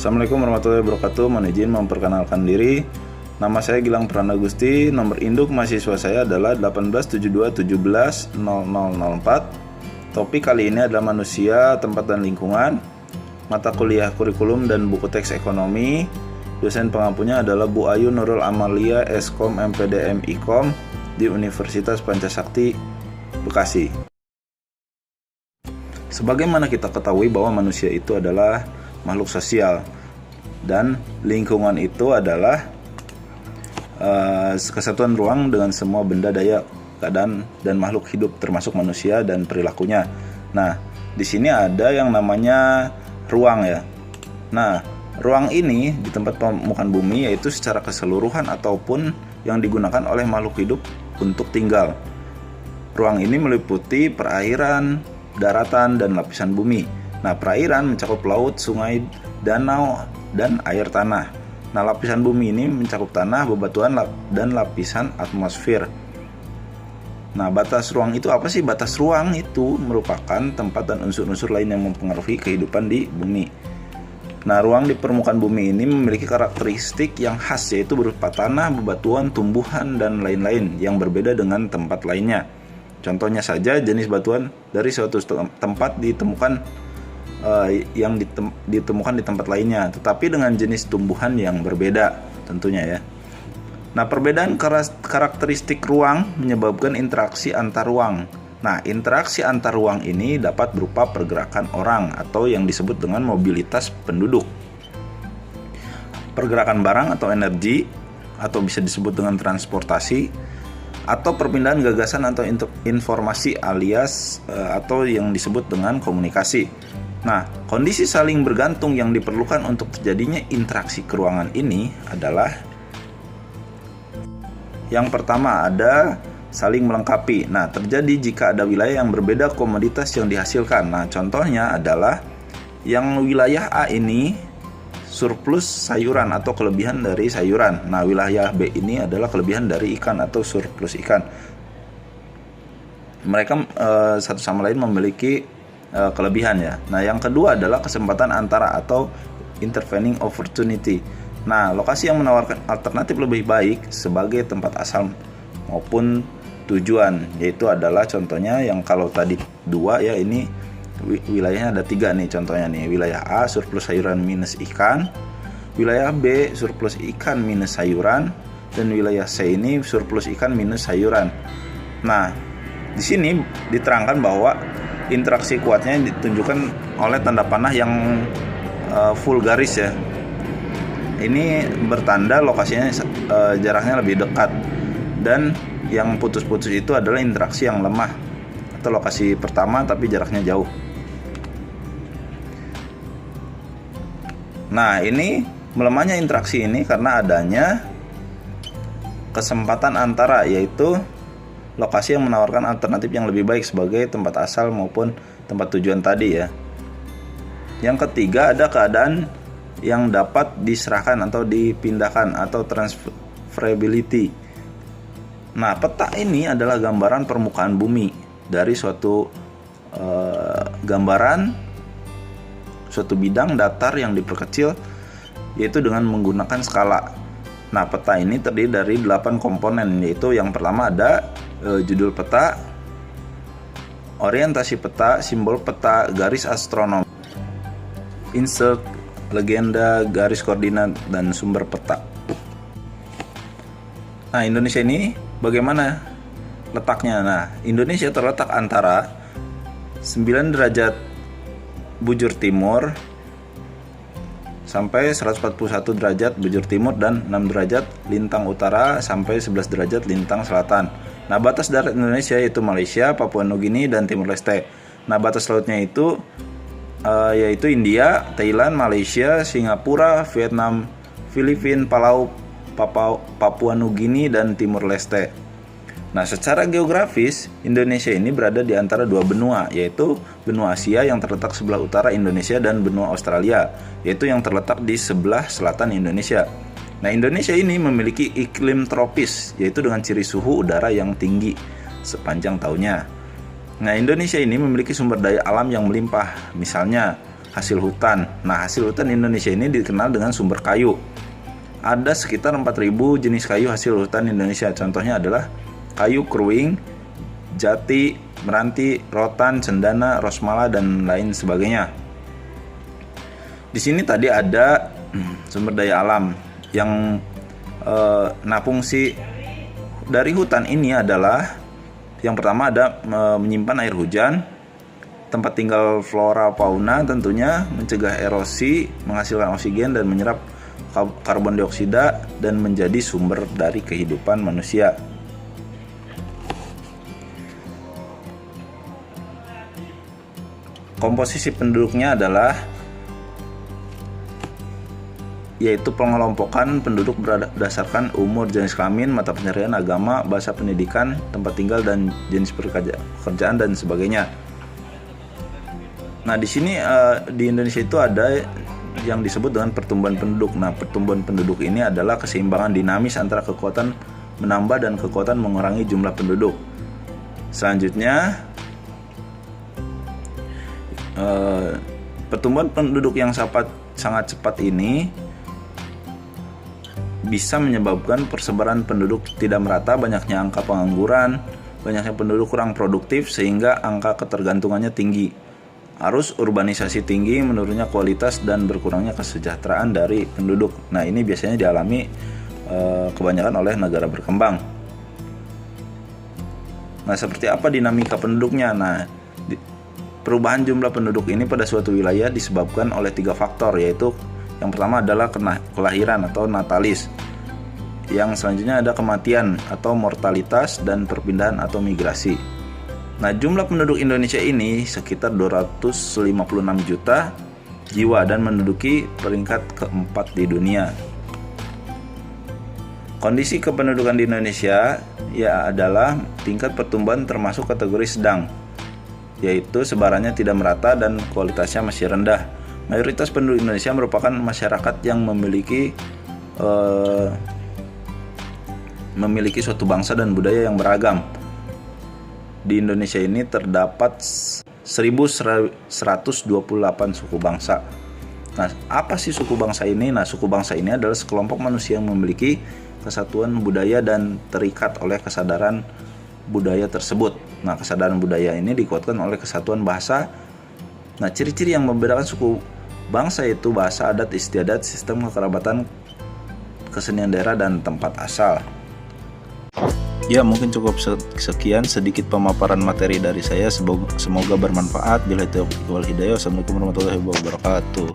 Assalamualaikum warahmatullahi wabarakatuh. Mohon izin memperkenalkan diri. Nama saya Gilang Pranagusti. Nomor induk mahasiswa saya adalah 1872170004. Topik kali ini adalah manusia, tempat dan lingkungan. Mata kuliah kurikulum dan buku teks ekonomi. Dosen pengampunya adalah Bu Ayu Nurul Amalia, Eskom MPDM Ikom di Universitas Pancasakti, Bekasi. Sebagaimana kita ketahui bahwa manusia itu adalah makhluk sosial dan lingkungan itu adalah kesatuan ruang dengan semua benda, daya, keadaan dan makhluk hidup termasuk manusia dan perilakunya. Nah, di sini ada yang namanya ruang ya. Nah, ruang ini di tempat permukaan bumi yaitu secara keseluruhan ataupun yang digunakan oleh makhluk hidup untuk tinggal. Ruang ini meliputi perairan, daratan dan lapisan bumi. Nah, perairan mencakup laut, sungai, danau, dan air tanah. Nah, lapisan bumi ini mencakup tanah, bebatuan, dan lapisan atmosfer. Nah, batas ruang itu apa sih? Batas ruang itu merupakan tempat dan unsur-unsur lain yang mempengaruhi kehidupan di bumi. Nah, ruang di permukaan bumi ini memiliki karakteristik yang khas, yaitu berupa tanah, bebatuan, tumbuhan, dan lain-lain yang berbeda dengan tempat lainnya. Contohnya saja, jenis batuan dari suatu tempat ditemukan ditemukan di tempat lainnya, tetapi dengan jenis tumbuhan yang berbeda tentunya ya. Nah, perbedaan karakteristik ruang menyebabkan interaksi antar ruang. Nah, interaksi antar ruang ini dapat berupa pergerakan orang atau yang disebut dengan mobilitas penduduk, pergerakan barang atau energi, atau bisa disebut dengan transportasi, atau perpindahan gagasan atau informasi alias atau yang disebut dengan komunikasi. Nah, kondisi saling bergantung yang diperlukan untuk terjadinya interaksi keruangan ini adalah yang pertama ada saling melengkapi. Nah, terjadi jika ada wilayah yang berbeda komoditas yang dihasilkan. Nah, contohnya adalah yang wilayah A ini surplus sayuran atau kelebihan dari sayuran. Nah, wilayah B ini adalah kelebihan dari ikan atau surplus ikan. Mereka satu sama lain memiliki kelebihan ya. Nah, yang kedua adalah kesempatan antara atau intervening opportunity. Nah, lokasi yang menawarkan alternatif lebih baik sebagai tempat asal maupun tujuan, yaitu adalah contohnya yang kalau tadi dua ya, ini wilayahnya ada 3 nih contohnya nih. Wilayah A surplus sayuran minus ikan, wilayah B surplus ikan minus sayuran, dan wilayah C ini surplus ikan minus sayuran. Nah, di sini diterangkan bahwa interaksi kuatnya ditunjukkan oleh tanda panah yang full garis ya. Ini bertanda lokasinya jaraknya lebih dekat, dan yang putus-putus itu adalah interaksi yang lemah atau lokasi pertama tapi jaraknya jauh. Nah, ini melemahnya interaksi ini karena adanya kesempatan antara, yaitu lokasi yang menawarkan alternatif yang lebih baik sebagai tempat asal maupun tempat tujuan tadi ya. Yang ketiga ada keadaan yang dapat diserahkan atau dipindahkan atau transferability. Nah, peta ini adalah gambaran permukaan bumi dari suatu gambaran suatu bidang datar yang diperkecil, yaitu dengan menggunakan skala. Nah, peta ini terdiri dari 8 komponen, yaitu yang pertama ada judul peta, orientasi peta, simbol peta, garis astronomi, insert, legenda, garis koordinat, dan sumber peta. Nah, Indonesia ini bagaimana letaknya? Nah, Indonesia terletak antara 9 derajat bujur timur sampai 141 derajat bujur timur dan 6 derajat lintang utara sampai 11 derajat lintang selatan. Nah, batas darat Indonesia yaitu Malaysia, Papua Nugini, dan Timur Leste. Nah, batas lautnya itu yaitu India, Thailand, Malaysia, Singapura, Vietnam, Filipina, Palau, Papua Nugini, dan Timur Leste. Nah, secara geografis Indonesia ini berada di antara 2 benua, yaitu benua Asia yang terletak sebelah utara Indonesia dan benua Australia, yaitu yang terletak di sebelah selatan Indonesia. Nah, Indonesia ini memiliki iklim tropis, yaitu dengan ciri suhu udara yang tinggi sepanjang tahunnya. Nah, Indonesia ini memiliki sumber daya alam yang melimpah, misalnya hasil hutan. Nah, hasil hutan Indonesia ini dikenal dengan sumber kayu. Ada sekitar 4.000 jenis kayu hasil hutan Indonesia. Contohnya adalah kayu kruing, jati, meranti, rotan, cendana, rosmala, dan lain sebagainya. Di sini tadi ada sumber daya alam yang fungsi dari hutan ini adalah yang pertama ada menyimpan air hujan, tempat tinggal flora fauna tentunya, mencegah erosi, menghasilkan oksigen dan menyerap karbon dioksida, dan menjadi sumber dari kehidupan manusia. Komposisi penduduknya adalah yaitu pengelompokan penduduk berdasarkan umur, jenis kelamin, mata pencaharian, agama, bahasa, pendidikan, tempat tinggal, dan jenis pekerjaan dan sebagainya. Nah, di sini di Indonesia itu ada yang disebut dengan pertumbuhan penduduk. Nah, pertumbuhan penduduk ini adalah keseimbangan dinamis antara kekuatan menambah dan kekuatan mengurangi jumlah penduduk. Selanjutnya, pertumbuhan penduduk yang sangat cepat ini bisa menyebabkan persebaran penduduk tidak merata, banyaknya angka pengangguran, banyaknya penduduk kurang produktif sehingga angka ketergantungannya tinggi, arus urbanisasi tinggi, menurunnya kualitas dan berkurangnya kesejahteraan dari penduduk. Nah, ini biasanya dialami kebanyakan oleh negara berkembang. Nah, seperti apa dinamika penduduknya? Nah, perubahan jumlah penduduk ini pada suatu wilayah disebabkan oleh 3 faktor, yaitu yang pertama adalah kelahiran atau natalis. Yang selanjutnya ada kematian atau mortalitas, dan perpindahan atau migrasi. Nah, jumlah penduduk Indonesia ini sekitar 256 juta jiwa dan menduduki peringkat keempat di dunia. Kondisi kependudukan di Indonesia adalah tingkat pertumbuhan termasuk kategori sedang, yaitu sebarannya tidak merata dan kualitasnya masih rendah. Mayoritas penduduk Indonesia merupakan masyarakat yang memiliki suatu bangsa dan budaya yang beragam. Di Indonesia ini terdapat 1128 suku bangsa. Nah, apa sih suku bangsa ini? Nah, suku bangsa ini adalah sekelompok manusia yang memiliki kesatuan budaya dan terikat oleh kesadaran budaya tersebut. Nah, kesadaran budaya ini dikuatkan oleh kesatuan bahasa. Nah, ciri-ciri yang membedakan suku bangsa itu bahasa, adat istiadat, sistem kekerabatan, kesenian daerah, dan tempat asal. Ya, mungkin cukup sekian sedikit pemaparan materi dari saya. Semoga bermanfaat. Bila itu wal hidayah. Wassalamualaikum warahmatullahi wabarakatuh.